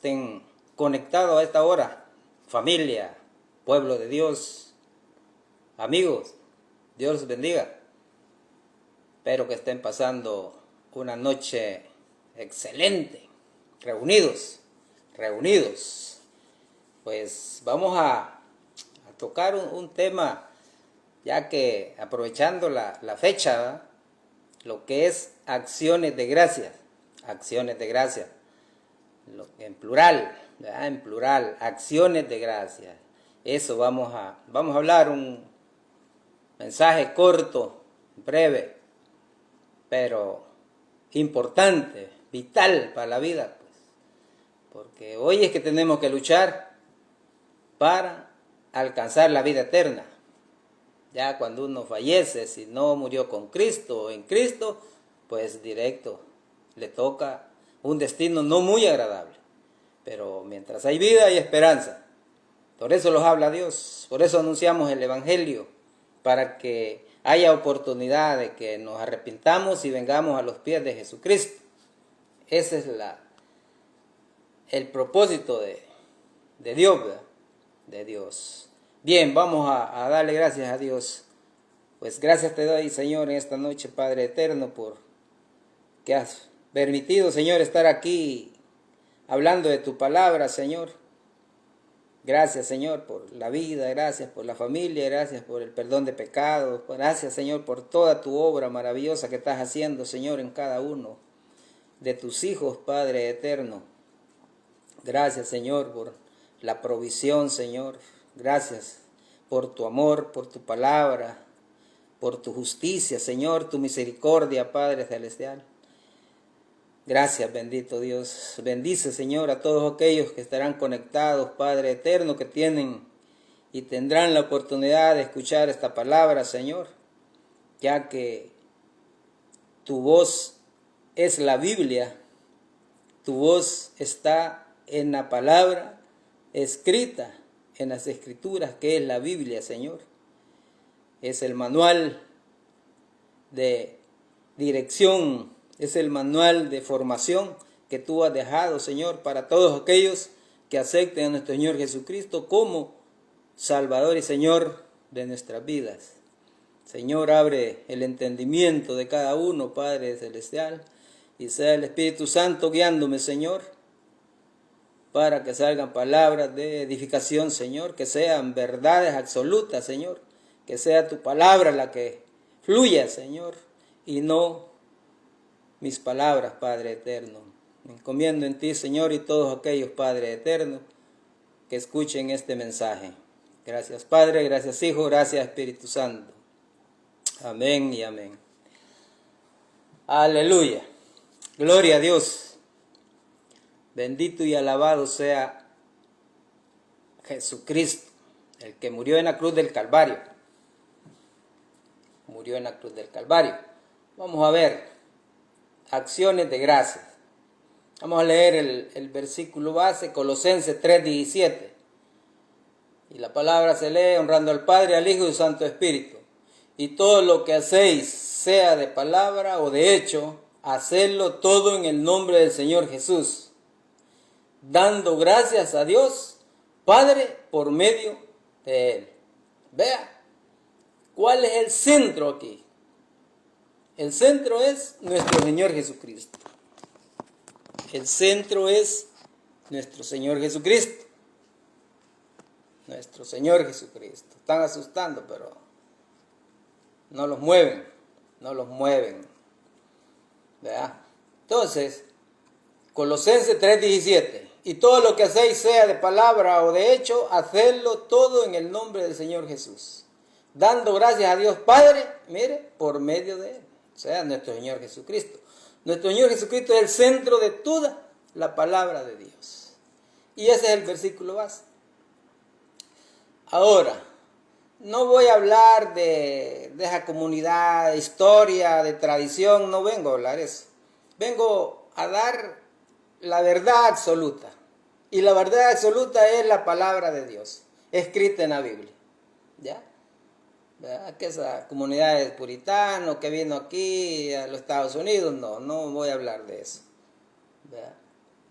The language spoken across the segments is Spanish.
estén conectados a esta hora, familia, pueblo de Dios, amigos, Dios los bendiga. Espero que estén pasando una noche excelente, reunidos. Pues vamos a tocar un tema, ya que aprovechando la fecha, ¿verdad? Lo que es acciones de gracias, en plural, ¿verdad? En plural, acciones de gracias. Eso vamos a hablar, un mensaje corto, breve, pero importante, vital para la vida, pues, porque hoy es que tenemos que luchar para alcanzar la vida eterna. Ya cuando uno fallece, si no murió con Cristo o en Cristo, pues directo le toca un destino no muy agradable. Pero mientras hay vida hay esperanza. Por eso los habla Dios, por eso anunciamos el Evangelio, para que haya oportunidad de que nos arrepintamos y vengamos a los pies de Jesucristo. Ese es el propósito de Dios, ¿verdad? De Dios. Bien, vamos a darle gracias a Dios. Pues gracias te doy, Señor, en esta noche, Padre eterno, por que has permitido, Señor, estar aquí hablando de tu palabra, Señor. Gracias, Señor, por la vida, gracias por la familia, gracias por el perdón de pecados, gracias, Señor, por toda tu obra maravillosa que estás haciendo, Señor, en cada uno de tus hijos, Padre eterno. Gracias, Señor, por la provisión, Señor. Gracias por tu amor, por tu palabra, por tu justicia, Señor, tu misericordia, Padre celestial. Gracias, bendito Dios. Bendice, Señor, a todos aquellos que estarán conectados, Padre eterno, que tienen y tendrán la oportunidad de escuchar esta palabra, Señor, ya que tu voz es la Biblia, tu voz está en la palabra escrita en las Escrituras, que es la Biblia, Señor. Es el manual de dirección, es el manual de formación que tú has dejado, Señor, para todos aquellos que acepten a nuestro Señor Jesucristo como Salvador y Señor de nuestras vidas. Señor, abre el entendimiento de cada uno, Padre celestial, y sea el Espíritu Santo guiándome, Señor, para que salgan palabras de edificación, Señor, que sean verdades absolutas, Señor, que sea tu palabra la que fluya, Señor, y no mis palabras, Padre eterno. Me encomiendo en ti, Señor, y todos aquellos, Padre eterno, que escuchen este mensaje. Gracias, Padre, gracias, Hijo, gracias, Espíritu Santo. Amén y amén. Aleluya. Gloria a Dios. Bendito y alabado sea Jesucristo, el que murió en la cruz del Calvario. Murió en la cruz del Calvario. Vamos a ver acciones de gracias. Vamos a leer el versículo base, Colosenses 3:17. Y la palabra se lee honrando al Padre, al Hijo y al Santo Espíritu. Y todo lo que hacéis, sea de palabra o de hecho, hacedlo todo en el nombre del Señor Jesús, dando gracias a Dios Padre por medio de Él. Vea, ¿cuál es el centro aquí? El centro es nuestro Señor Jesucristo. El centro es nuestro Señor Jesucristo. Nuestro Señor Jesucristo. Están asustando, pero no los mueven. ¿Verdad? Entonces, Colosenses 3:17. Y todo lo que hacéis, sea de palabra o de hecho, hacedlo todo en el nombre del Señor Jesús, dando gracias a Dios Padre, mire, por medio de Él, o sea, nuestro Señor Jesucristo. Nuestro Señor Jesucristo es el centro de toda la palabra de Dios. Y ese es el versículo base. Ahora, no voy a hablar de esa comunidad, de historia, de tradición, no vengo a hablar eso. Vengo a dar la verdad absoluta. Y la verdad absoluta es la palabra de Dios, escrita en la Biblia. ¿Ya? ¿Verdad? Que esa comunidad de puritanos que vino aquí a los Estados Unidos, no voy a hablar de eso. ¿Verdad?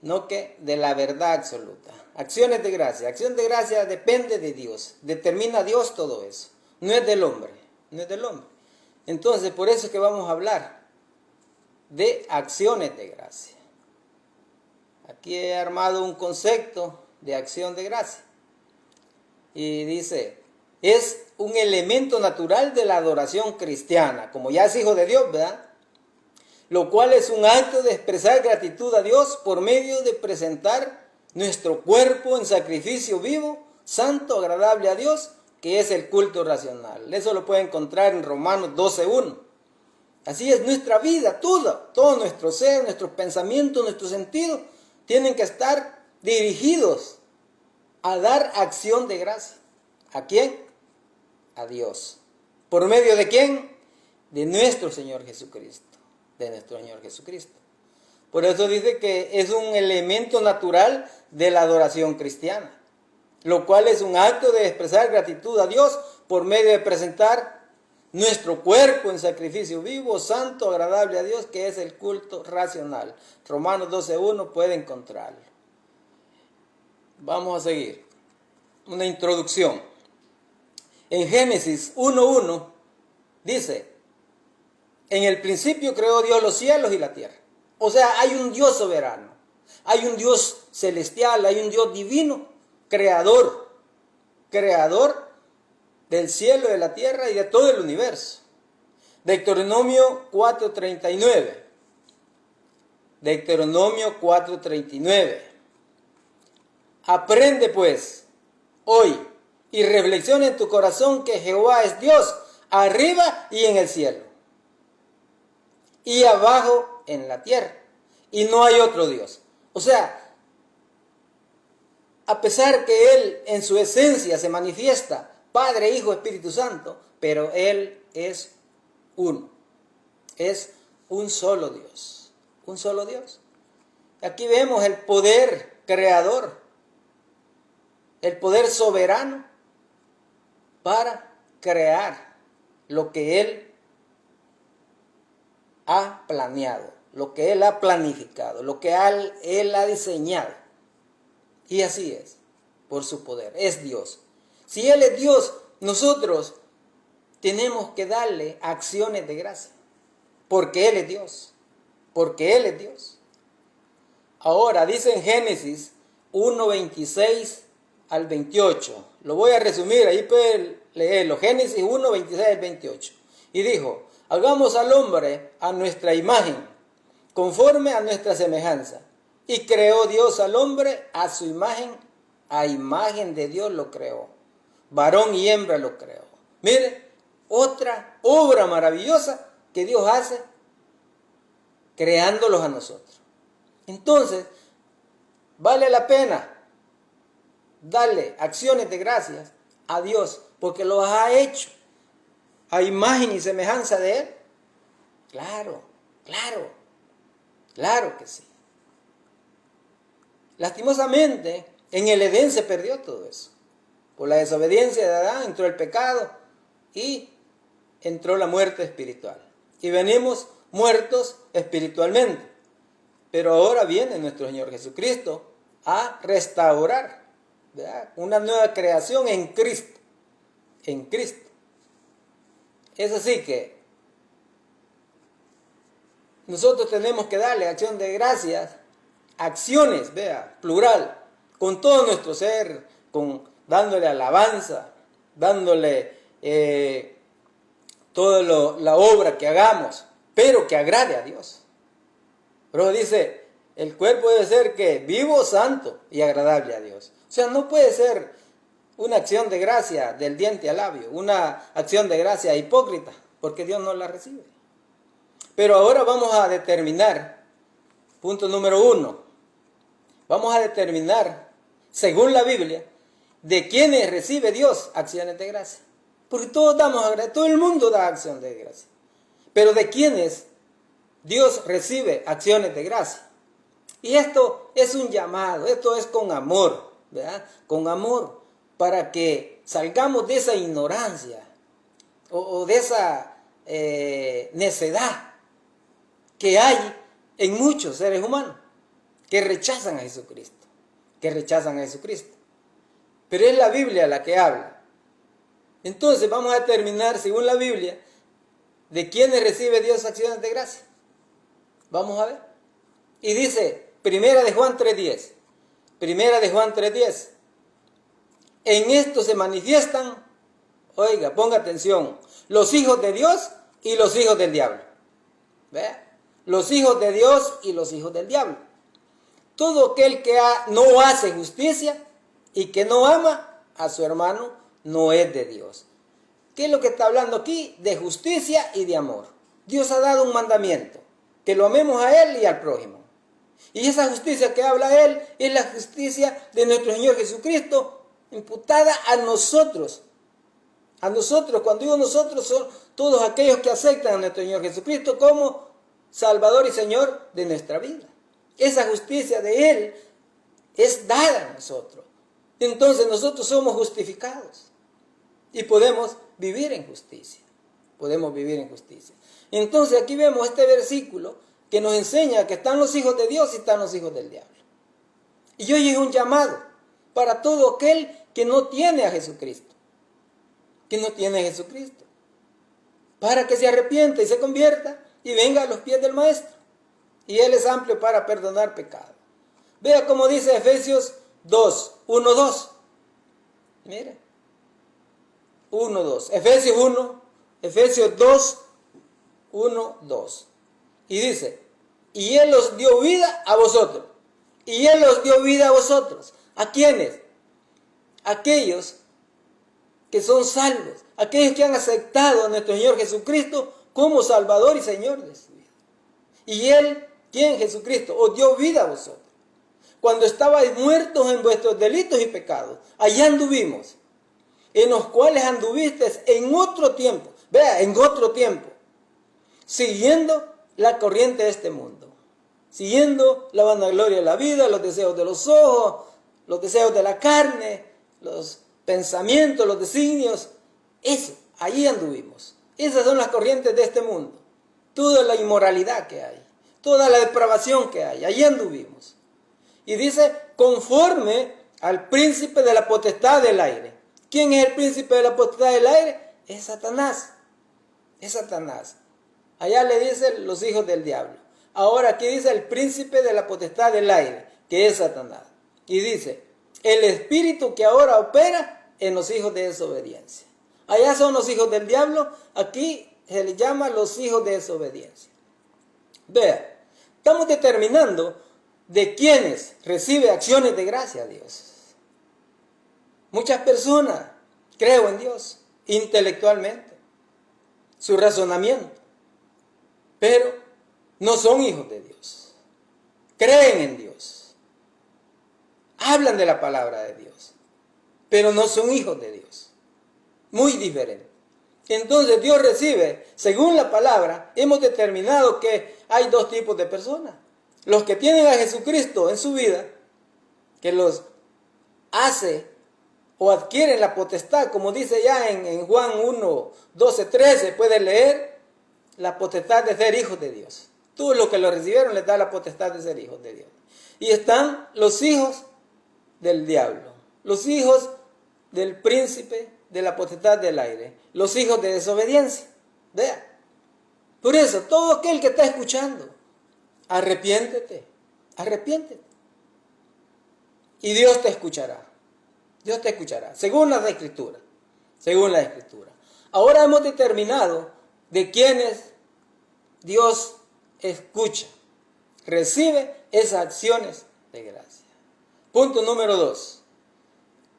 no que de la verdad absoluta. Acciones de gracia. Acción de gracia depende de Dios. Determina Dios todo eso. No es del hombre. No es del hombre. Entonces, por eso es que vamos a hablar de acciones de gracia. Aquí he armado un concepto de acción de gracia. Y dice, es un elemento natural de la adoración cristiana. Como ya es hijo de Dios, ¿verdad? Lo cual es un acto de expresar gratitud a Dios por medio de presentar nuestro cuerpo en sacrificio vivo, santo, agradable a Dios, que es el culto racional. Eso lo puede encontrar en Romanos 12:1. Así es nuestra vida, todo nuestro ser, nuestros pensamientos, nuestros sentidos, tienen que estar dirigidos a dar acción de gracia. ¿A quién? A Dios. ¿Por medio de quién? De nuestro Señor Jesucristo. De nuestro Señor Jesucristo. Por eso dice que es un elemento natural de la adoración cristiana, lo cual es un acto de expresar gratitud a Dios por medio de presentar nuestro cuerpo en sacrificio vivo, santo, agradable a Dios, que es el culto racional. Romanos 12:1 puede encontrarlo. Vamos a seguir. Una introducción. En Génesis 1:1 dice, en el principio creó Dios los cielos y la tierra. O sea, hay un Dios soberano, hay un Dios celestial, hay un Dios divino, creador del cielo, de la tierra y de todo el universo. Deuteronomio 4:39. Deuteronomio 4:39. Aprende pues hoy y reflexiona en tu corazón que Jehová es Dios, arriba y en el cielo, y abajo en la tierra, y no hay otro Dios. O sea, a pesar que Él en su esencia se manifiesta Padre, Hijo, Espíritu Santo, pero Él es uno, es un solo Dios, un solo Dios. Aquí vemos el poder creador, el poder soberano para crear lo que Él ha planeado, lo que Él ha planificado, lo que Él ha diseñado. Y así es, por su poder, es Dios. Si Él es Dios, nosotros tenemos que darle acciones de gracia, porque Él es Dios, porque Él es Dios. Ahora, dice en Génesis 1:26 al 28, lo voy a resumir, ahí pueden leerlo, Génesis 1:26 al 28, y dijo, hagamos al hombre a nuestra imagen, conforme a nuestra semejanza. Y creó Dios al hombre a su imagen, a imagen de Dios lo creó. Varón y hembra lo creó. Mire, otra obra maravillosa que Dios hace creándolos a nosotros. Entonces, vale la pena darle acciones de gracias a Dios porque los ha hecho a imagen y semejanza de Él. Claro, claro, claro que sí. Lastimosamente, en el Edén se perdió todo eso. Por la desobediencia de Adán entró el pecado y entró la muerte espiritual. Y venimos muertos espiritualmente. Pero ahora viene nuestro Señor Jesucristo a restaurar, ¿verdad?, una nueva creación en Cristo. En Cristo. Es así que nosotros tenemos que darle acción de gracias, acciones, vea, plural, con todo nuestro ser, dándole alabanza, dándole toda la obra que hagamos, pero que agrade a Dios. Pero dice, el cuerpo debe ser que vivo, santo y agradable a Dios. O sea, no puede ser una acción de gracia del diente al labio, una acción de gracia hipócrita, porque Dios no la recibe. Pero ahora vamos a determinar, punto número 1, vamos a determinar, según la Biblia, de quiénes recibe Dios acciones de gracia. Porque todos todo el mundo da acción de gracia. Pero de quiénes Dios recibe acciones de gracia. Y esto es un llamado, esto es con amor, ¿verdad? Con amor, para que salgamos de esa ignorancia o de esa necedad que hay en muchos seres humanos. que rechazan a Jesucristo, Pero es la Biblia la que habla. Entonces vamos a determinar, según la Biblia, de quiénes recibe Dios acciones de gracia. Vamos a ver. Y dice, Primera de Juan 3:10. En esto se manifiestan, oiga, ponga atención, los hijos de Dios y los hijos del diablo. ¿Vea? Los hijos de Dios y los hijos del diablo. Todo aquel que no hace justicia y que no ama a su hermano no es de Dios. ¿Qué es lo que está hablando aquí? De justicia y de amor. Dios ha dado un mandamiento, que lo amemos a Él y al prójimo. Y esa justicia que habla Él es la justicia de nuestro Señor Jesucristo, imputada a nosotros. A nosotros, cuando digo nosotros, son todos aquellos que aceptan a nuestro Señor Jesucristo como Salvador y Señor de nuestra vida. Esa justicia de Él es dada a nosotros. Entonces nosotros somos justificados y podemos vivir en justicia. Entonces aquí vemos este versículo que nos enseña que están los hijos de Dios y están los hijos del diablo. Y hoy es un llamado para todo aquel que no tiene a Jesucristo. Para que se arrepienta y se convierta y venga a los pies del Maestro. Y Él es amplio para perdonar pecado. Vea cómo dice Efesios 1:2. Mire. 1:2. Efesios 2:1-2. Y dice, y Él os dio vida a vosotros. ¿A quiénes? Aquellos que son salvos, aquellos que han aceptado a nuestro Señor Jesucristo como Salvador y Señor de su vida. Y Él, ¿quién? Jesucristo, os dio vida a vosotros. Cuando estabais muertos en vuestros delitos y pecados, allá anduvimos, en los cuales anduvisteis en otro tiempo, siguiendo la corriente de este mundo, siguiendo la vanagloria de la vida, los deseos de los ojos, los deseos de la carne, los pensamientos, los designios. Eso, allí anduvimos. Esas son las corrientes de este mundo. Toda la inmoralidad que hay, toda la depravación que hay, allí anduvimos. Y dice, conforme al príncipe de la potestad del aire. ¿Quién es el príncipe de la potestad del aire? Es Satanás. Allá le dicen los hijos del diablo. Ahora aquí dice el príncipe de la potestad del aire, que es Satanás. Y dice, el espíritu que ahora opera en los hijos de desobediencia. Allá son los hijos del diablo, aquí se les llama los hijos de desobediencia. Vea, estamos determinando de quienes recibe acciones de gracia a Dios. Muchas personas creen en Dios intelectualmente, su razonamiento, pero no son hijos de Dios. Creen en Dios, hablan de la palabra de Dios, pero no son hijos de Dios. Muy diferente. Entonces Dios recibe, según la palabra, hemos determinado que hay dos tipos de personas. Los que tienen a Jesucristo en su vida, que los hace o adquieren la potestad, como dice ya en Juan 1:12-13, puede leer, la potestad de ser hijos de Dios. Todos los que lo recibieron les da la potestad de ser hijos de Dios. Y están los hijos del diablo, los hijos del príncipe de la potestad del aire, los hijos de desobediencia. Vea. Por eso, todo aquel que está escuchando, arrepiéntete. Y Dios te escuchará. Según la Escritura. Ahora hemos determinado de quienes Dios escucha, recibe esas acciones de gracia. Punto número 2.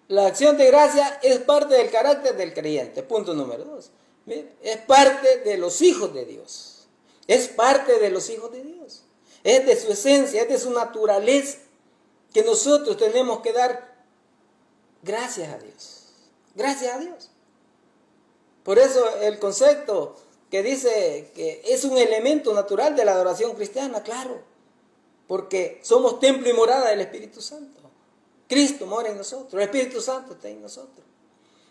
La acción de gracia es parte del carácter del creyente. Punto número 2. Es parte de los hijos de Dios. Es de su esencia, es de su naturaleza, que nosotros tenemos que dar gracias a Dios. Por eso el concepto que dice que es un elemento natural de la adoración cristiana, claro, porque somos templo y morada del Espíritu Santo. Cristo mora en nosotros, el Espíritu Santo está en nosotros,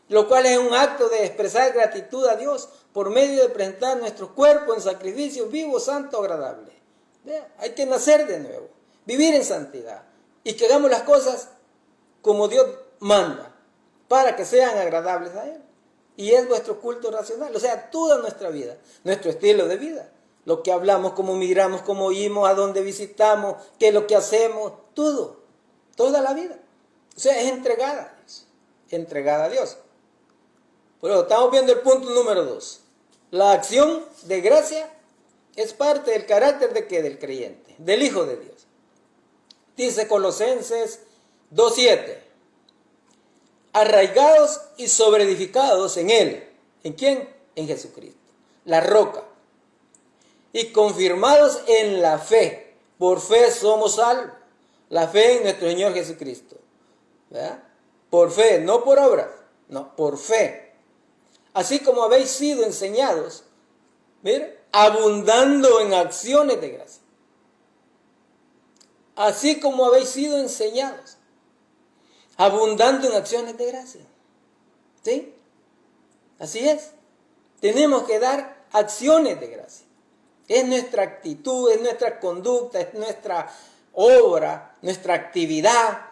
lo cual es un acto de expresar gratitud a Dios por medio de presentar nuestro cuerpo en sacrificio vivo, santo, agradable. Hay que nacer de nuevo, vivir en santidad y que hagamos las cosas como Dios manda, para que sean agradables a Él. Y es vuestro culto racional, o sea, toda nuestra vida, nuestro estilo de vida, lo que hablamos, cómo miramos, cómo oímos, a dónde visitamos, qué es lo que hacemos, todo, toda la vida. O sea, es entregada a Dios, entregada a Dios. Pero estamos viendo el punto número 2. La acción de gracia es parte del carácter de ¿qué? Del creyente, del Hijo de Dios. Dice Colosenses 2:7. Arraigados y sobreedificados en Él. ¿En quién? En Jesucristo, la roca. Y confirmados en la fe. Por fe somos salvos. La fe en nuestro Señor Jesucristo. ¿Verdad? Por fe, no por obras, no, por fe. Así como habéis sido enseñados, mire, abundando en acciones de gracia. Así como habéis sido enseñados, abundando en acciones de gracia. ¿Sí? Así es. Tenemos que dar acciones de gracia. Es nuestra actitud, es nuestra conducta, es nuestra obra, nuestra actividad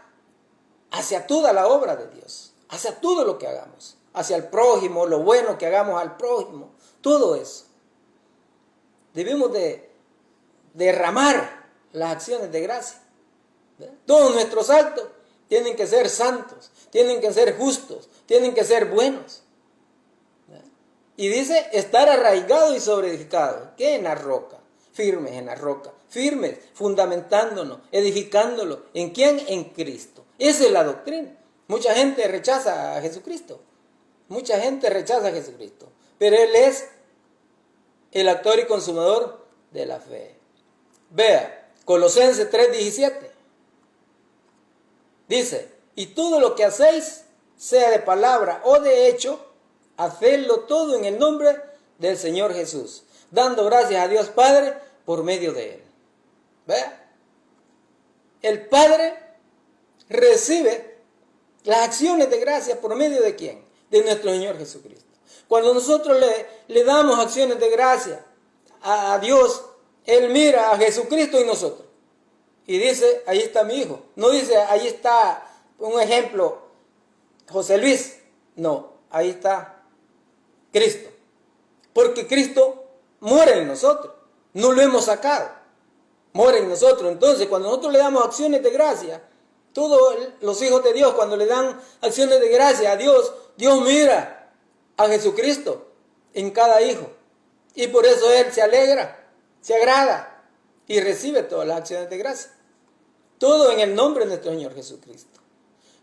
hacia toda la obra de Dios, hacia todo lo que hagamos, hacia el prójimo, lo bueno que hagamos al prójimo, todo eso. Debemos de derramar las acciones de gracia. ¿Verdad? Todos nuestros actos tienen que ser santos, tienen que ser justos, tienen que ser buenos. ¿Verdad? Y dice, estar arraigado y sobreedificado. ¿Qué? En la roca, firmes en la roca, firmes, fundamentándonos, edificándolo. ¿En quién? En Cristo. Esa es la doctrina. Mucha gente rechaza a Jesucristo. Mucha gente rechaza a Jesucristo. Pero Él es el autor y consumador de la fe. Vea, Colosenses 3:17. Dice, y todo lo que hacéis, sea de palabra o de hecho, hacedlo todo en el nombre del Señor Jesús, dando gracias a Dios Padre por medio de Él. Vea, el Padre recibe las acciones de gracia por medio de ¿quién? De nuestro Señor Jesucristo. Cuando nosotros le damos acciones de gracia a Dios, Él mira a Jesucristo y nosotros. Y dice, ahí está mi hijo. No dice, ahí está, un ejemplo, José Luis. No, ahí está Cristo. Porque Cristo muere en nosotros. No lo hemos sacado. Muere en nosotros. Entonces, cuando nosotros le damos acciones de gracia, todos los hijos de Dios, cuando le dan acciones de gracia a Dios, Dios mira a Jesucristo en cada hijo. Y por eso Él se alegra, se agrada y recibe todas las acciones de gracia. Todo en el nombre de nuestro Señor Jesucristo.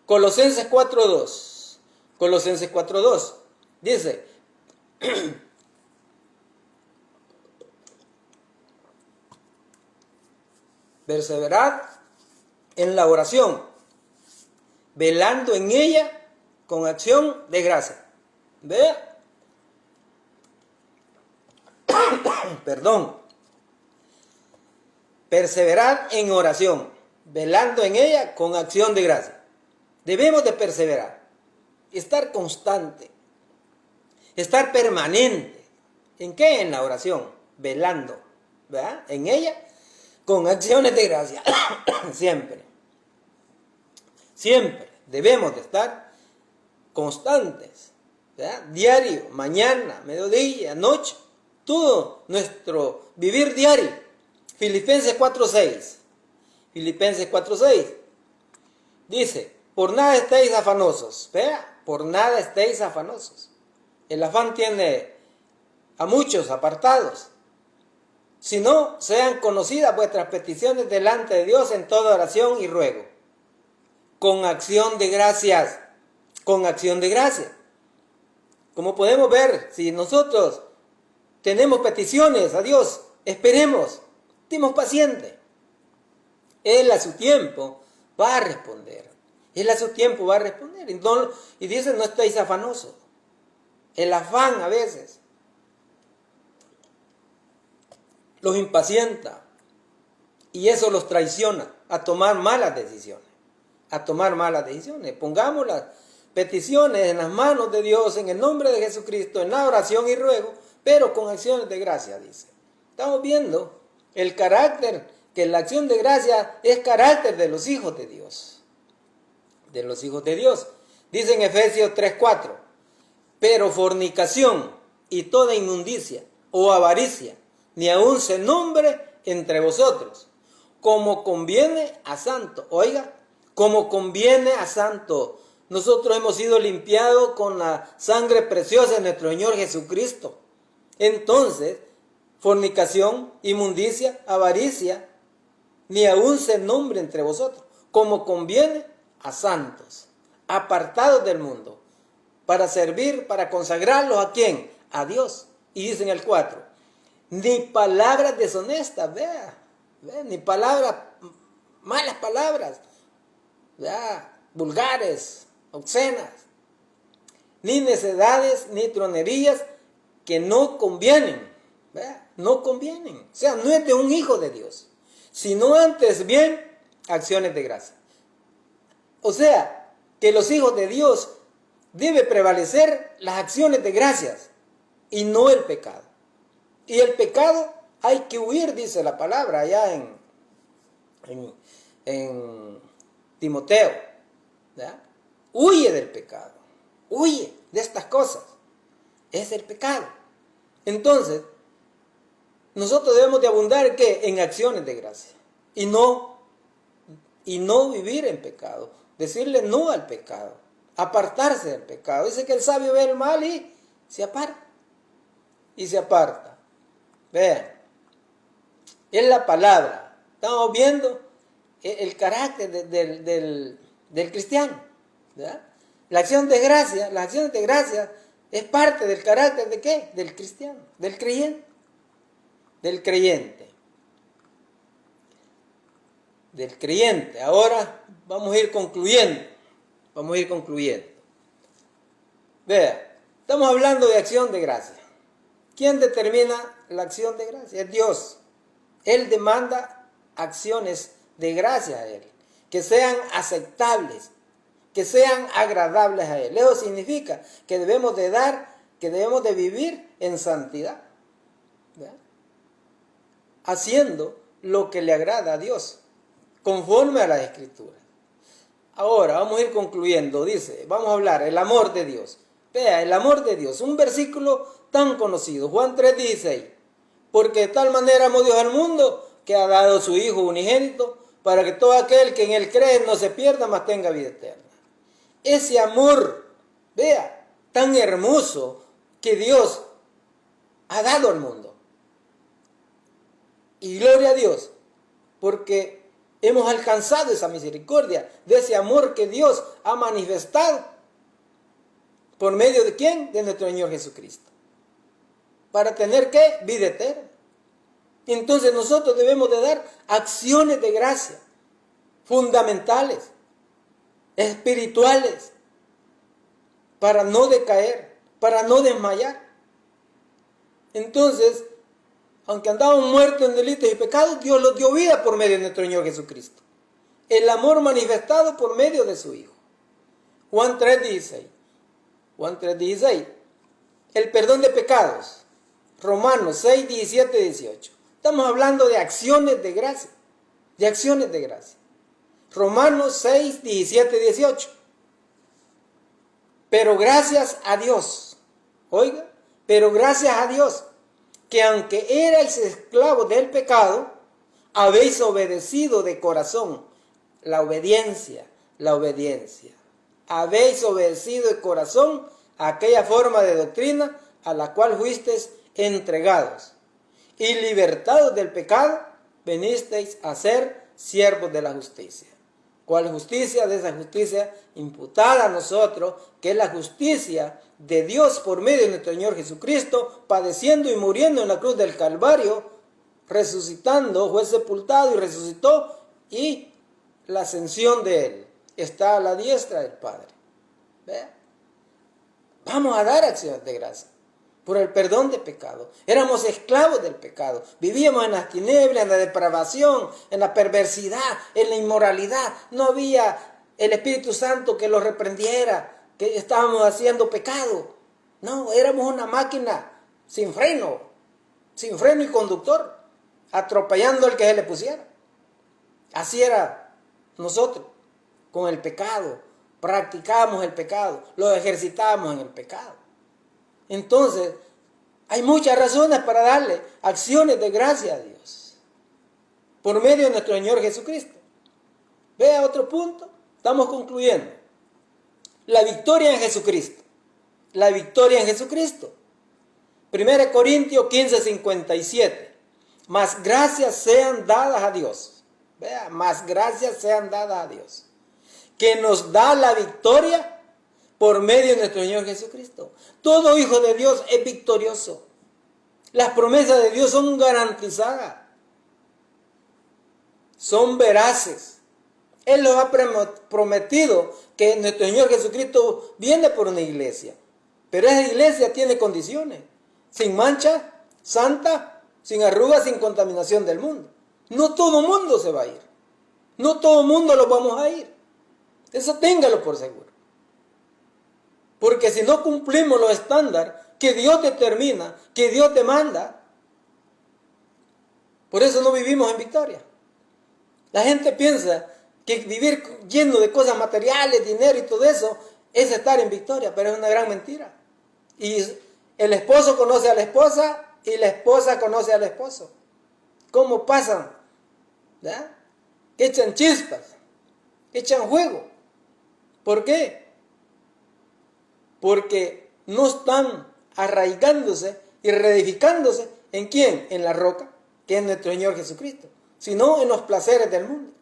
Colosenses 4:2. Colosenses 4:2. Dice, perseverad en la oración, velando en ella con acción de gracia. ¿Vea? Perdón. Perseverad en oración, velando en ella con acción de gracia. Debemos de perseverar, estar constante, estar permanente. ¿En qué? En la oración, velando, ¿verdad? En ella con acciones de gracia. Siempre. Siempre debemos de estar constantes, ¿verdad? Diario, mañana, mediodía, noche, todo nuestro vivir diario. Filipenses 4:6. Filipenses 4:6. Dice, por nada estéis afanosos. Vea, por nada estéis afanosos. El afán tiene a muchos apartados. Si no, sean conocidas vuestras peticiones delante de Dios en toda oración y ruego. Con acción de gracias. Con acción de gracias. Como podemos ver, si nosotros tenemos peticiones a Dios, esperemos, estemos pacientes. Él a su tiempo va a responder. Él a su tiempo va a responder. Y dice, no estéis afanosos. El afán a veces los impacienta y eso los traiciona a tomar malas decisiones. A tomar malas decisiones. Pongamos las peticiones en las manos de Dios en el nombre de Jesucristo, en la oración y ruego, pero con acciones de gracia, dice. Estamos viendo el carácter que la acción de gracia es carácter de los hijos de Dios. De los hijos de Dios. Dice en Efesios 3:4, pero fornicación y toda inmundicia o avaricia, ni aun se nombre entre vosotros, como conviene a santo. Oiga, como conviene a santo. Nosotros hemos sido limpiados con la sangre preciosa de nuestro Señor Jesucristo. Entonces, fornicación, inmundicia, avaricia, ni aun se nombre entre vosotros, como conviene a santos, apartados del mundo, para servir, para consagrarlos ¿a quién? A Dios. Y dice en el 4, ni palabras deshonestas, vea, ni palabras, malas palabras, vea, vulgares, obscenas, ni necedades, ni tronerías que no convienen, vea, no convienen. O sea, no es de un hijo de Dios, sino antes bien acciones de gracia. O sea, que los hijos de Dios debe prevalecer las acciones de gracias y no el pecado. Y el pecado hay que huir, dice la palabra allá en Timoteo. ¿Ya? Huye del pecado, huye de estas cosas. Es el pecado. Entonces, nosotros debemos de abundar ¿qué? En acciones de gracia y no vivir en pecado. Decirle no al pecado, apartarse del pecado. Dice que el sabio ve el mal y se aparta. Y se aparta. Vean, es la palabra. Estamos viendo el carácter del cristiano. ¿Verdad? La acción de gracia, las acciones de gracia es parte del carácter de ¿qué? Del cristiano, del creyente. Del creyente. Del creyente. Ahora vamos a ir concluyendo. Vamos a ir concluyendo. Vea, estamos hablando de acción de gracia. ¿Quién determina la acción de gracia? Es Dios. Él demanda acciones de gracia a Él, que sean aceptables, que sean agradables a Él. Eso significa que debemos de dar, que debemos de vivir en santidad, ¿verdad? Haciendo lo que le agrada a Dios, conforme a las Escrituras. Ahora vamos a ir concluyendo. Dice, vamos a hablar el amor de Dios. Vea, el amor de Dios, un versículo tan conocido, Juan 3:16, porque de tal manera amó Dios al mundo que ha dado a su Hijo unigénito para que todo aquel que en Él cree no se pierda, mas tenga vida eterna. Ese amor, vea, tan hermoso que Dios ha dado al mundo. Y gloria a Dios, porque hemos alcanzado esa misericordia, de ese amor que Dios ha manifestado. ¿Por medio de quién? De nuestro Señor Jesucristo. Para tener ¿qué? Vida eterna. Entonces nosotros debemos de dar acciones de gracia, fundamentales, espirituales, para no decaer, para no desmayar. Entonces, aunque andábamos muertos en delitos y pecados, Dios los dio vida por medio de nuestro Señor Jesucristo. El amor manifestado por medio de su Hijo. Juan 3:16. Juan 3:16. El perdón de pecados. Romanos 6:17-18. Estamos hablando de acciones de gracia. De acciones de gracia. Romanos 6:17-18. Pero gracias a Dios. Oiga, pero gracias a Dios, que aunque erais esclavos del pecado, habéis obedecido de corazón. La obediencia. Habéis obedecido de corazón a aquella forma de doctrina a la cual fuisteis entregados. Y libertados del pecado, venisteis a ser siervos de la justicia. ¿Cuál justicia? De esa justicia imputada a nosotros, que es la justicia de Dios por medio de nuestro Señor Jesucristo, padeciendo y muriendo en la cruz del Calvario, resucitando, fue sepultado y resucitó, y la ascensión de Él está a la diestra del Padre. ¿Ve? Vamos a dar acciones de gracia por el perdón de pecado. Éramos esclavos del pecado, vivíamos en las tinieblas, en la depravación, en la perversidad, en la inmoralidad. No había el Espíritu Santo que los reprendiera, que estábamos haciendo pecado. No, éramos una máquina sin freno y conductor, atropellando al que se le pusiera. Así era nosotros, con el pecado. Practicábamos el pecado, lo ejercitábamos en el pecado. Entonces, hay muchas razones para darle acciones de gracia a Dios, por medio de nuestro Señor Jesucristo. Vea otro punto, estamos concluyendo. La victoria en Jesucristo. La victoria en Jesucristo. 1 Corintios 15:57. Mas gracias sean dadas a Dios. Vea, mas gracias sean dadas a Dios, que nos da la victoria por medio de nuestro Señor Jesucristo. Todo hijo de Dios es victorioso. Las promesas de Dios son garantizadas. Son veraces. Él nos ha prometido que nuestro Señor Jesucristo viene por una iglesia. Pero esa iglesia tiene condiciones. Sin mancha, santa, sin arrugas, sin contaminación del mundo. No todo mundo se va a ir. No todo mundo lo vamos a ir. Eso téngalo por seguro. Porque si no cumplimos los estándares que Dios determina, que Dios demanda, por eso no vivimos en victoria. La gente piensa que vivir lleno de cosas materiales, dinero y todo eso, es estar en victoria, pero es una gran mentira. Y el esposo conoce a la esposa y la esposa conoce al esposo. ¿Cómo pasan? ¿Verdad? Que echan chispas, que echan fuego. ¿Por qué? Porque no están arraigándose y reedificándose ¿en quién? En la roca, que es nuestro Señor Jesucristo, sino en los placeres del mundo.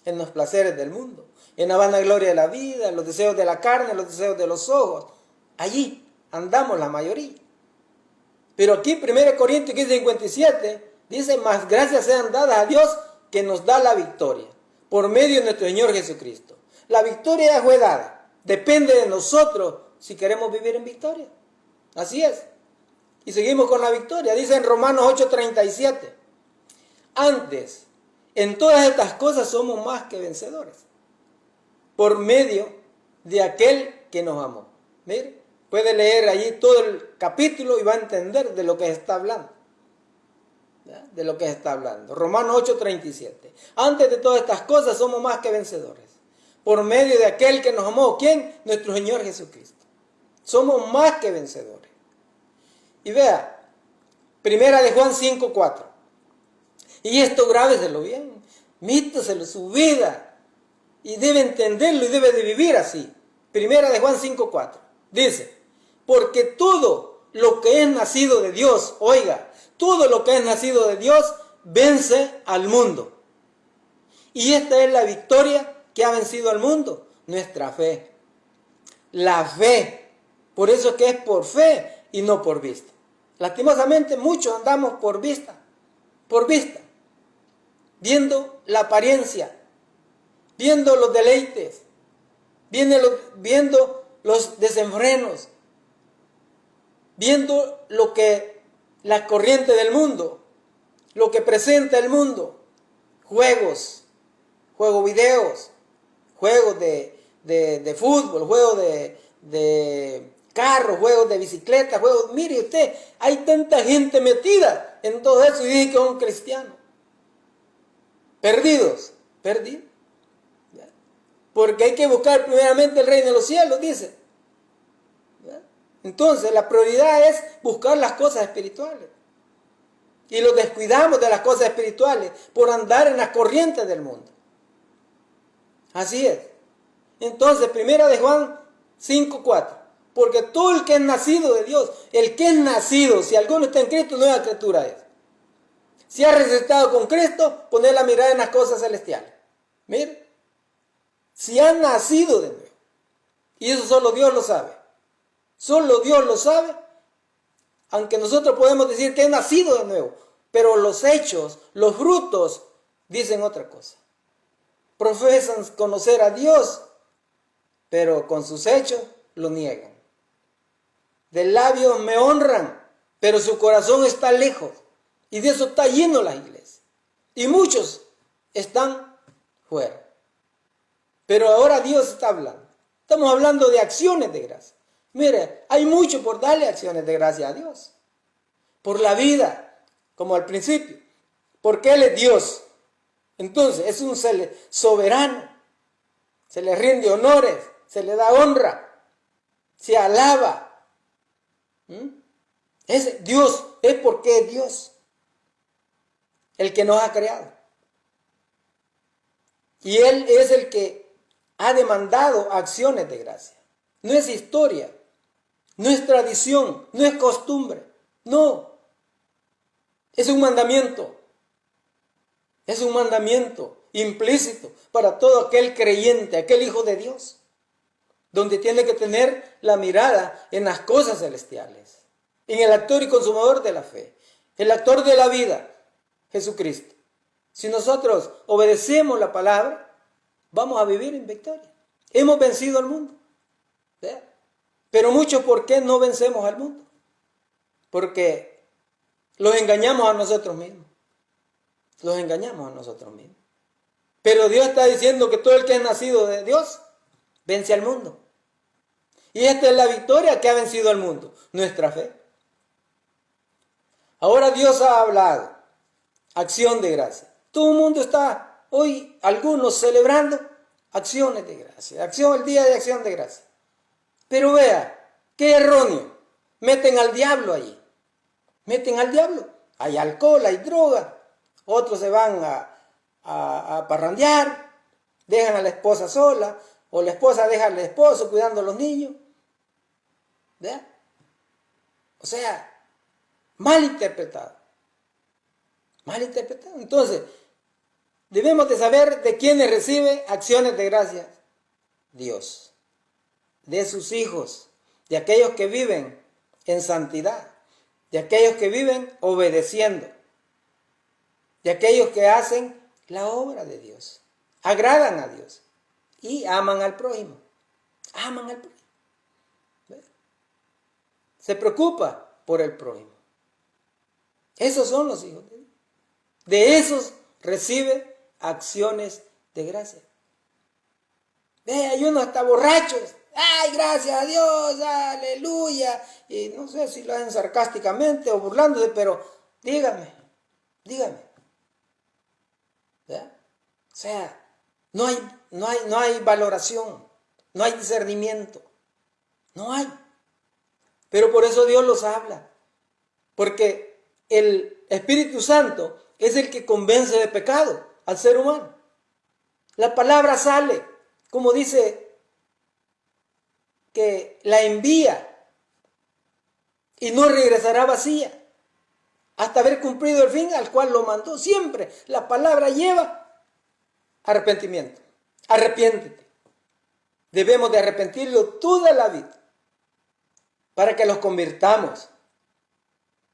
En los placeres del mundo, en la vanagloria de la vida, en los deseos de la carne, en los deseos de los ojos. Allí andamos la mayoría. Pero aquí 1 Corintios 15:57 dice, mas gracias sean dadas a Dios que nos da la victoria por medio de nuestro Señor Jesucristo. La victoria ya fue dada. Depende de nosotros si queremos vivir en victoria. Así es. Y seguimos con la victoria. Dice en Romanos 8:37. Antes, en todas estas cosas somos más que vencedores, por medio de aquel que nos amó. Mire, puede leer allí todo el capítulo y va a entender de lo que está hablando. ¿Ya? De lo que está hablando. Romanos 8:37. Antes de todas estas cosas somos más que vencedores, por medio de aquel que nos amó. ¿Quién? Nuestro Señor Jesucristo. Somos más que vencedores. Y vea, primera de Juan 5:4. Y esto grábeselo bien, míteselo su vida, y debe entenderlo y debe de vivir así. Primera de Juan 5:4, dice, porque todo lo que es nacido de Dios, oiga, todo lo que es nacido de Dios vence al mundo. Y esta es la victoria que ha vencido al mundo, nuestra fe. La fe, por eso es que es por fe y no por vista. Lastimosamente muchos andamos por vista, viendo la apariencia, viendo los deleites, viendo los desenfrenos, viendo lo que la corriente del mundo, lo que presenta el mundo, juegos videos, juegos de fútbol, juegos de carros, juegos de bicicleta, juegos, mire usted, hay tanta gente metida en todo eso y dice que son cristianos. Perdidos. ¿Ya? Porque hay que buscar primeramente el reino de los cielos, dice. ¿Ya? Entonces la prioridad es buscar las cosas espirituales. Y los descuidamos de las cosas espirituales por andar en las corrientes del mundo. Así es. Entonces, primera de Juan 5:4. Porque todo el que es nacido de Dios, el que es nacido, si alguno está en Cristo, nueva criatura es. Si ha resucitado con Cristo, poner la mirada en las cosas celestiales. Mire, si ha nacido de nuevo. Y eso solo Dios lo sabe. Solo Dios lo sabe. Aunque nosotros podemos decir que es nacido de nuevo. Pero los hechos, los frutos, dicen otra cosa. Profesan conocer a Dios, pero con sus hechos lo niegan. De labios me honran, pero su corazón está lejos. Y de eso está lleno las iglesias. Y muchos están fuera. Pero ahora Dios está hablando. Estamos hablando de acciones de gracia. Mire, hay mucho por darle acciones de gracia a Dios. Por la vida, como al principio. Porque Él es Dios. Entonces es un soberano, se le rinde honores, se le da honra, se alaba. Es Dios, es porque es Dios el que nos ha creado. Y Él es el que ha demandado acciones de gracia. No es historia, no es tradición, no es costumbre, no. Es un mandamiento. Es un mandamiento implícito para todo aquel creyente, aquel hijo de Dios, donde tiene que tener la mirada en las cosas celestiales, en el actor y consumador de la fe, el actor de la vida, Jesucristo. Si nosotros obedecemos la palabra, vamos a vivir en victoria. Hemos vencido al mundo. ¿Ve? Pero muchos, ¿por qué no vencemos al mundo? Porque los engañamos a nosotros mismos. Los engañamos a nosotros mismos. Pero Dios está diciendo que todo el que es nacido de Dios vence al mundo. Y esta es la victoria que ha vencido al mundo, nuestra fe. Ahora Dios ha hablado, acción de gracia. Todo el mundo está hoy, algunos celebrando acciones de gracia, el día de acción de gracia. Pero vea, qué erróneo, meten al diablo allí, meten al diablo. Hay alcohol, hay droga, otros se van a parrandear, dejan a la esposa sola, o la esposa deja al esposo cuidando a los niños. ¿Vea? O sea, mal interpretado. Mal interpretado. Entonces, debemos de saber de quiénes recibe acciones de gracia. Dios. De sus hijos. De aquellos que viven en santidad. De aquellos que viven obedeciendo. De aquellos que hacen la obra de Dios. Agradan a Dios. Y aman al prójimo. Aman al prójimo. ¿Ves? Se preocupa por el prójimo. Esos son los hijos de Dios. De esos recibe acciones de gracia. Ve, hay unos hasta borrachos. ¡Ay, gracias a Dios! ¡Aleluya! Y no sé si lo hacen sarcásticamente o burlándose, pero dígame. ¿Verdad? O sea, no hay valoración, no hay discernimiento. No hay. Pero por eso Dios los habla. Porque el Espíritu Santo es el que convence de pecado al ser humano. La palabra sale, como dice, que la envía y no regresará vacía hasta haber cumplido el fin al cual lo mandó. Siempre la palabra lleva arrepentimiento. Arrepiéntete. Debemos de arrepentirlo toda la vida para que los convirtamos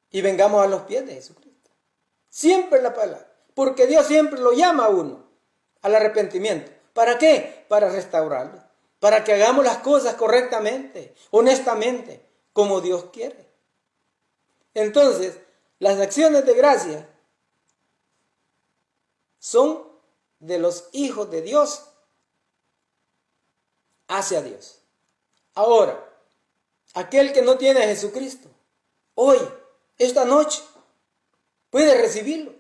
y vengamos a los pies de Jesucristo. Siempre la palabra, porque Dios siempre lo llama a uno al arrepentimiento. ¿Para qué? Para restaurarlo, para que hagamos las cosas correctamente, honestamente, como Dios quiere. Entonces, las acciones de gracia son de los hijos de Dios hacia Dios. Ahora, aquel que no tiene a Jesucristo, hoy, esta noche, puede recibirlo.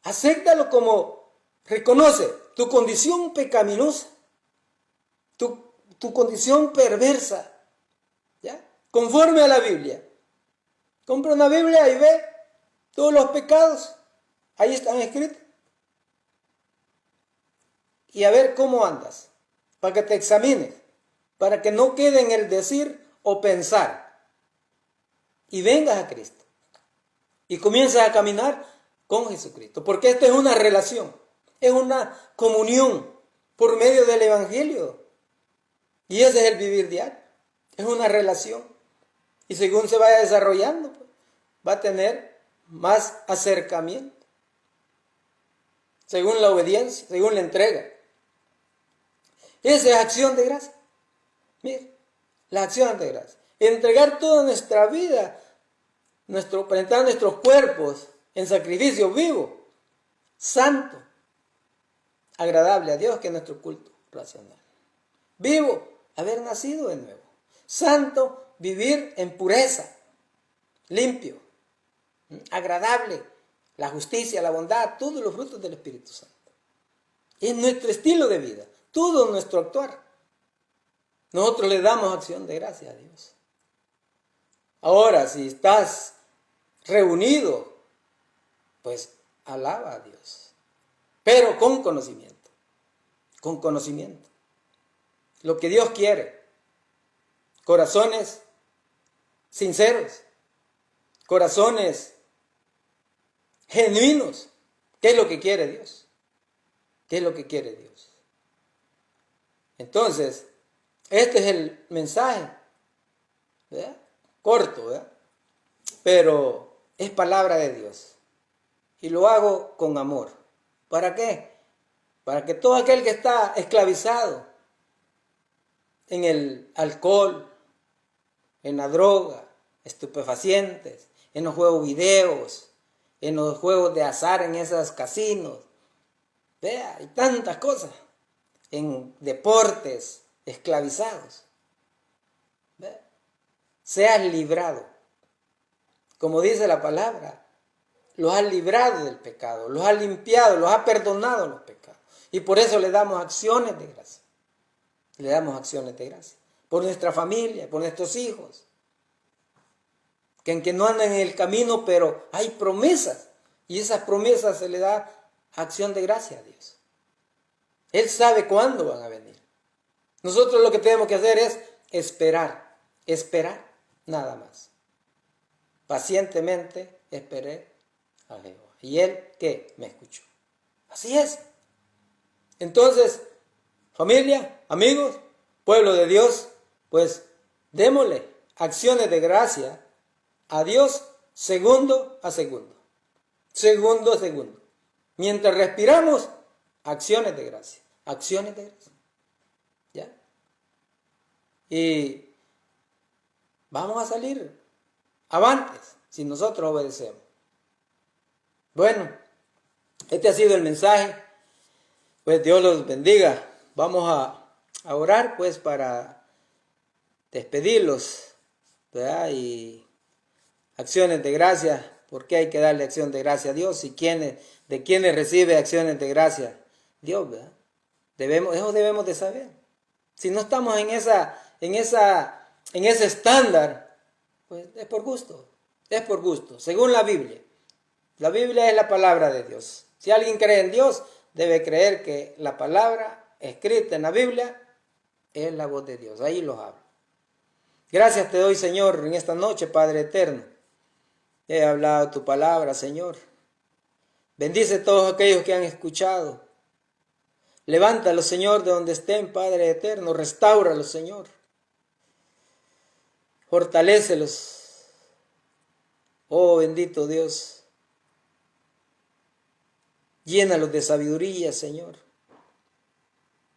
Acéptalo como reconoce tu condición pecaminosa, tu condición perversa, ¿ya? Conforme a la Biblia. Compra una Biblia y ve todos los pecados, ahí están escritos. Y a ver cómo andas, para que te examines, para que no quede en el decir o pensar. Y vengas a Cristo. Y comiences a caminar con Jesucristo. Porque esta es una relación, es una comunión por medio del Evangelio. Y ese es el vivir diario. Es una relación. Y según se vaya desarrollando, pues, va a tener más acercamiento. Según la obediencia, según la entrega. Esa es acción de gracia. Mire, la acción de gracia. Entregar toda nuestra vida, presentar nuestros cuerpos en sacrificio vivo, santo, agradable a Dios, que es nuestro culto racional. Vivo, haber nacido de nuevo. Santo, vivir en pureza, limpio, agradable la justicia, la bondad, todos los frutos del Espíritu Santo. Es nuestro estilo de vida, todo nuestro actuar. Nosotros le damos acción de gracias a Dios. Ahora, si estás reunido, pues alaba a Dios, pero con conocimiento, con conocimiento. Lo que Dios quiere, corazones sinceros, corazones genuinos. ¿Qué es lo que quiere Dios? ¿Qué es lo que quiere Dios? Entonces, este es el mensaje, ¿verdad? Corto, ¿verdad? Pero es palabra de Dios. Y lo hago con amor. ¿Para qué? Para que todo aquel que está esclavizado en el alcohol, en la droga, estupefacientes, en los juegos videos, en los juegos de azar, en esos casinos, vea, hay tantas cosas, en deportes, esclavizados, vea, seas librado, como dice la palabra, los has librado del pecado, los has limpiado, los has perdonado los pecados, y por eso le damos acciones de gracia, le damos acciones de gracia, por nuestra familia, por nuestros hijos, que no andan en el camino, pero hay promesas, y esas promesas se le da acción de gracia a Dios. Él sabe cuándo van a venir. Nosotros lo que tenemos que hacer es esperar, nada más. Pacientemente esperé a Jehová. Y Él, ¿qué? Me escuchó. Así es. Entonces, familia, amigos, pueblo de Dios, pues démosle acciones de gracia a Dios segundo a segundo. Segundo a segundo. Mientras respiramos, acciones de gracia. Acciones de gracia. ¿Ya? Y vamos a salir avantes si nosotros obedecemos. Bueno, este ha sido el mensaje. Pues Dios los bendiga. Vamos a orar pues para despedirlos, ¿verdad? Y acciones de gracia. ¿Por qué hay que darle acción de gracia a Dios? ¿Y de quiénes recibe acciones de gracia? Dios, ¿verdad? Eso debemos de saber. Si no estamos en ese estándar, pues es por gusto. Es por gusto, según la Biblia. La Biblia es la palabra de Dios. Si alguien cree en Dios, debe creer que la palabra escrita en la Biblia es la voz de Dios. Ahí los hablo. Gracias te doy, Señor, en esta noche, Padre eterno. He hablado tu palabra, Señor. Bendice a todos aquellos que han escuchado. Levántalos, Señor, de donde estén, Padre eterno. Restáuralos, Señor. Fortalécelos. Oh, bendito Dios. Llénalos de sabiduría, Señor.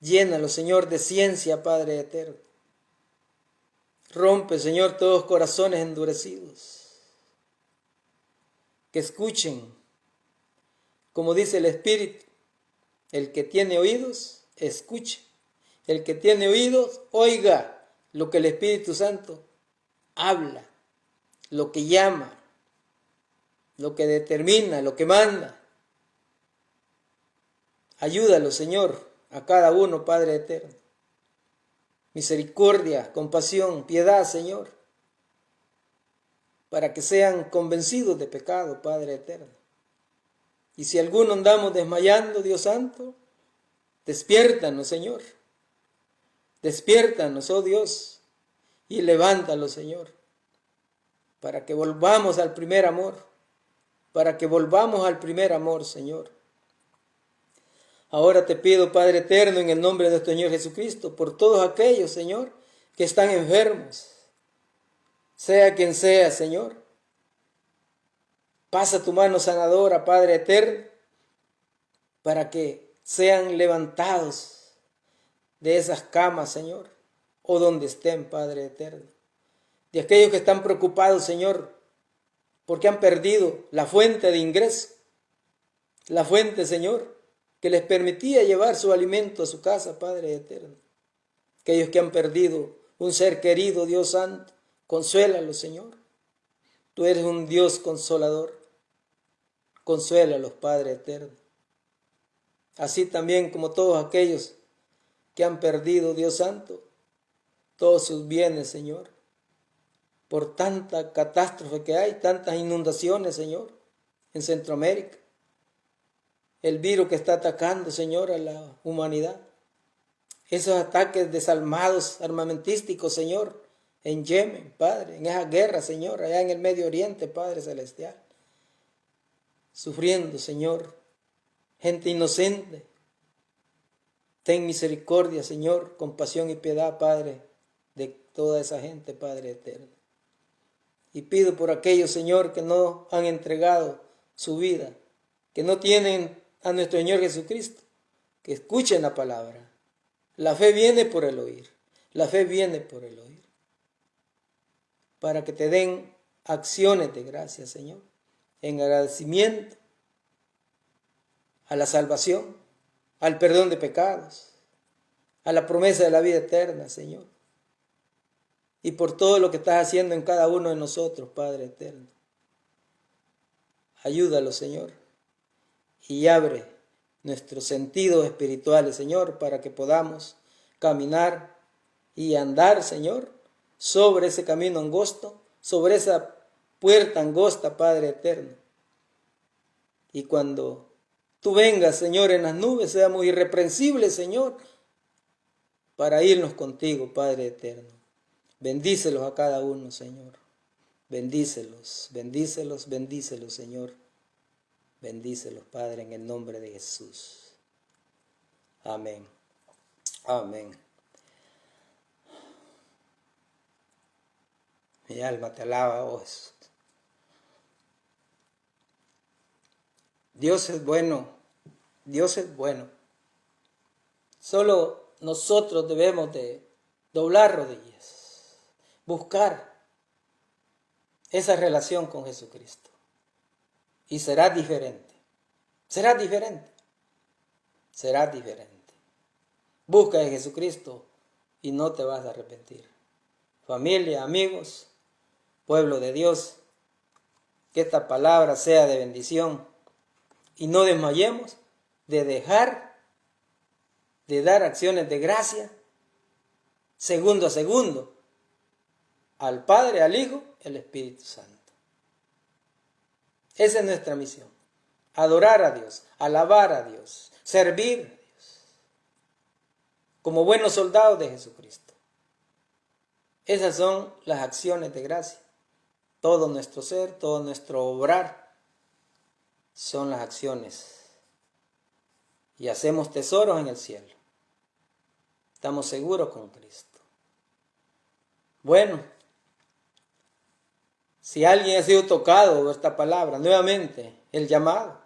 Llénalos, Señor, de ciencia, Padre eterno. Rompe, Señor, todos corazones endurecidos. Que escuchen, como dice el Espíritu, el que tiene oídos, escuche. El que tiene oídos, oiga lo que el Espíritu Santo habla, lo que llama, lo que determina, lo que manda. Ayúdalo, Señor, a cada uno, Padre eterno. Misericordia, compasión, piedad, Señor, para que sean convencidos de pecado, Padre eterno. Y si alguno andamos desmayando, Dios Santo, despiértanos, Señor. Despiértanos, oh Dios, y levántanos, Señor, para que volvamos al primer amor, para que volvamos al primer amor, Señor. Ahora te pido, Padre eterno, en el nombre de nuestro Señor Jesucristo, por todos aquellos, Señor, que están enfermos, sea quien sea, Señor. Pasa tu mano sanadora, Padre eterno, para que sean levantados de esas camas, Señor, o donde estén, Padre eterno. De aquellos que están preocupados, Señor, porque han perdido la fuente de ingreso, la fuente, Señor, que les permitía llevar su alimento a su casa, Padre eterno. Aquellos que han perdido un ser querido, Dios Santo, consuélalos, Señor. Tú eres un Dios consolador. Consuélalos, Padre eterno. Así también como todos aquellos que han perdido, Dios Santo, todos sus bienes, Señor, por tanta catástrofe que hay, tantas inundaciones, Señor, en Centroamérica. El virus que está atacando, Señor, a la humanidad. Esos ataques desalmados, armamentísticos, Señor, en Yemen, Padre, en esa guerra, Señor, allá en el Medio Oriente, Padre Celestial. Sufriendo, Señor, gente inocente. Ten misericordia, Señor, compasión y piedad, Padre, de toda esa gente, Padre eterno. Y pido por aquellos, Señor, que no han entregado su vida, que no tienen a nuestro Señor Jesucristo, que escuchen la palabra. La fe viene por el oír. La fe viene por el oír. Para que te den acciones de gracia, Señor, en agradecimiento a la salvación, al perdón de pecados, a la promesa de la vida eterna, Señor. Y por todo lo que estás haciendo en cada uno de nosotros, Padre eterno. Ayúdalo, Señor, y abre nuestros sentidos espirituales, Señor, para que podamos caminar y andar, Señor, sobre ese camino angosto, sobre esa puerta angosta, Padre eterno. Y cuando tú vengas, Señor, en las nubes, seamos irreprensibles, Señor, para irnos contigo, Padre eterno. Bendícelos a cada uno, Señor. Bendícelos, bendícelos, bendícelos, Señor. Bendícelos, Padre, en el nombre de Jesús. Amén. Amén. Mi alma te alaba, oh Jesús. Dios es bueno. Dios es bueno. Solo nosotros debemos de doblar rodillas, buscar esa relación con Jesucristo. Y será diferente. Será diferente. Será diferente. Busca a Jesucristo y no te vas a arrepentir. Familia, amigos, pueblo de Dios, que esta palabra sea de bendición y no desmayemos de dejar de dar acciones de gracia segundo a segundo al Padre, al Hijo, al Espíritu Santo. Esa es nuestra misión. Adorar a Dios, alabar a Dios, servir a Dios, como buenos soldados de Jesucristo. Esas son las acciones de gracia. Todo nuestro ser, todo nuestro obrar son las acciones. Y hacemos tesoros en el cielo. Estamos seguros con Cristo. Bueno, si alguien ha sido tocado por esta palabra, nuevamente, el llamado.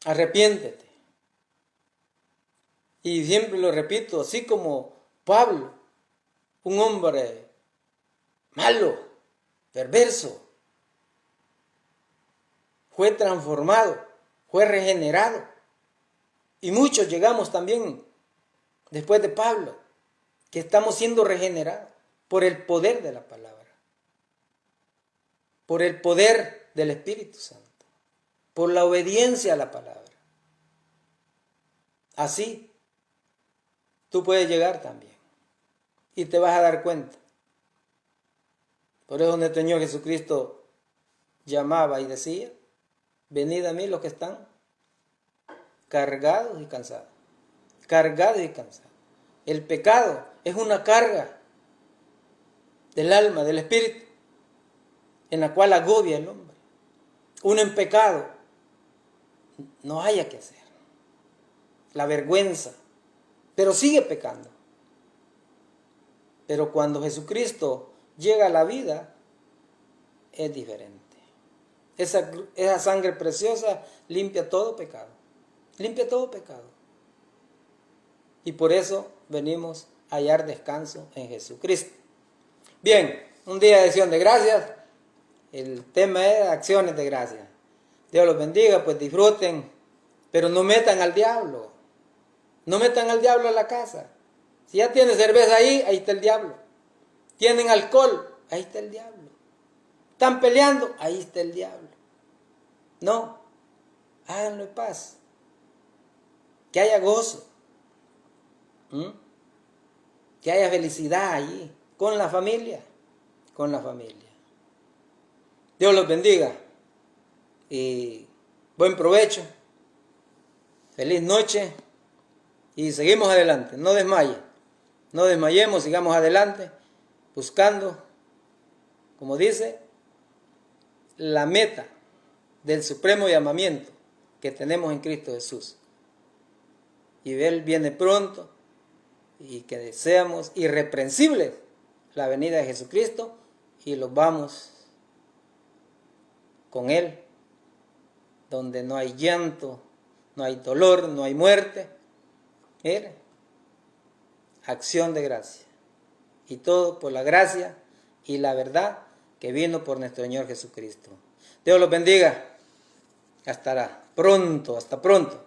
Arrepiéntete. Y siempre lo repito, así como Pablo, un hombre malo, perverso, fue transformado, fue regenerado. Y muchos llegamos también, después de Pablo, que estamos siendo regenerados por el poder de la palabra, por el poder del Espíritu Santo, por la obediencia a la palabra. Así, tú puedes llegar también y te vas a dar cuenta. Por eso nuestro Señor Jesucristo llamaba y decía, venid a mí los que están cargados y cansados. Cargados y cansados. El pecado es una carga del alma, del espíritu, en la cual agobia el hombre. Uno en pecado no haya que hacer. La vergüenza, pero sigue pecando. Pero cuando Jesucristo llega a la vida, es diferente. Esa sangre preciosa limpia todo pecado. Limpia todo pecado. Y por eso venimos a hallar descanso en Jesucristo. Bien, un día de acción de gracias. El tema es acciones de gracias. Dios los bendiga, pues disfruten, pero no metan al diablo. No metan al diablo a la casa. Si ya tienen cerveza ahí, ahí está el diablo. Tienen alcohol, ahí está el diablo. Están peleando, ahí está el diablo. No, háganlo en paz. Que haya gozo. Que haya felicidad allí, con la familia. Con la familia. Dios los bendiga. Y buen provecho. Feliz noche. Y seguimos adelante. No desmaye. No desmayemos, sigamos adelante. Buscando, como dice, la meta del supremo llamamiento que tenemos en Cristo Jesús. Y Él viene pronto y que deseamos irreprensibles la venida de Jesucristo y los vamos con Él, donde no hay llanto, no hay dolor, no hay muerte. Mire, acción de gracia. Y todo por la gracia y la verdad que vino por nuestro Señor Jesucristo. Dios los bendiga. Hasta pronto, hasta pronto.